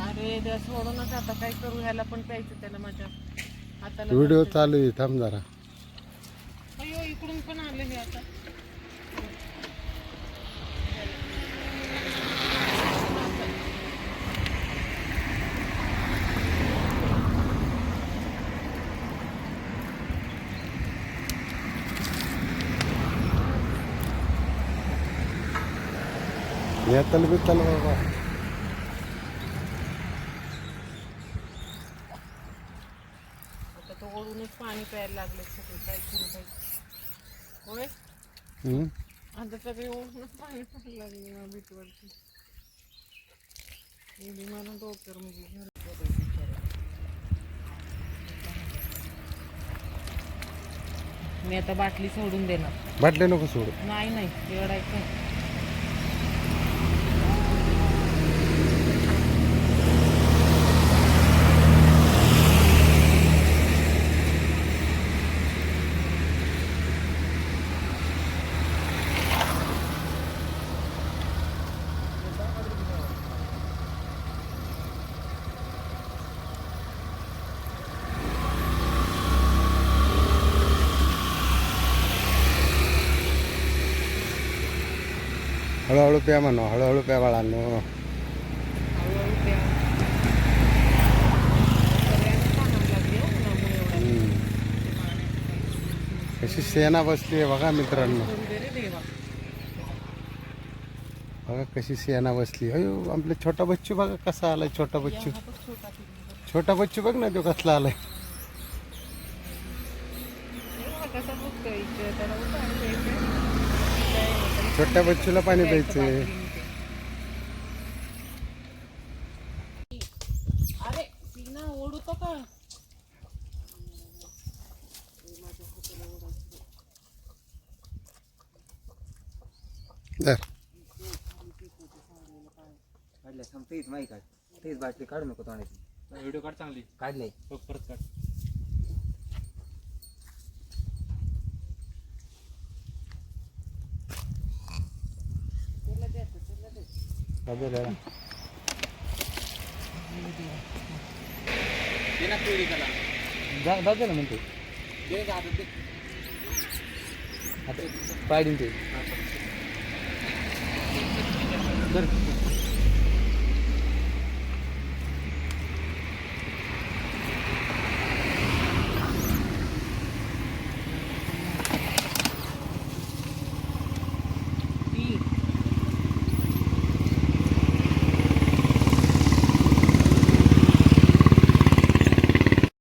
अरे द्या सोडूनच आता काय करू, ह्याला पण प्यायचं त्याला माझ्या हाताला. व्हिडिओ चालू आहे, थांब जरा. अयो इकडून पण आले हे आता. येतल बितल बाबा. आता तो ओढूनच पाणी प्यायला लागले सगळे, काय करू बाई. होय आता सगळे ओढूनच पाणी प्यायला लागले मला भीतीवरती. मला डोक्यावर म्हणजे मी आता बाटली सोडून देणार. बाटले नको सोडू. नाही नाही एवढायचं. हळूहळू प्या म्हणू, हळूहळू प्या बाळांनो. हळूहळू प्या. सगळ्यांना सांगायला लागली हो उन्हामुळे एवढा. कशी सेना बसली आहे बघा मित्रांनो. करू दे रे देवा. बघा कशी सेना बसली. अयो आपले छोटा बच्चू बघा कसा आलाय. छोटा बच्चू, हा बघ छोटा पिल्लू. छोटा बच्चू बघ ना तो कसला आलाय. एवढा कसा बघतोय इथे, त्याला उतार द्यायचं. छोट्या बच्चूला पाणी प्यायचंय. अरे पिना ओढतो का. धर. तेच माहिती काढ, तेच बाटली काढू नको तोंडाची. व्हिडिओ काढ चांगली. काढले बघ परत काढ. दे ना केळी त्याला. दादा ना म्हणते दे ना हातात दे. आता पाडीन ते. धर.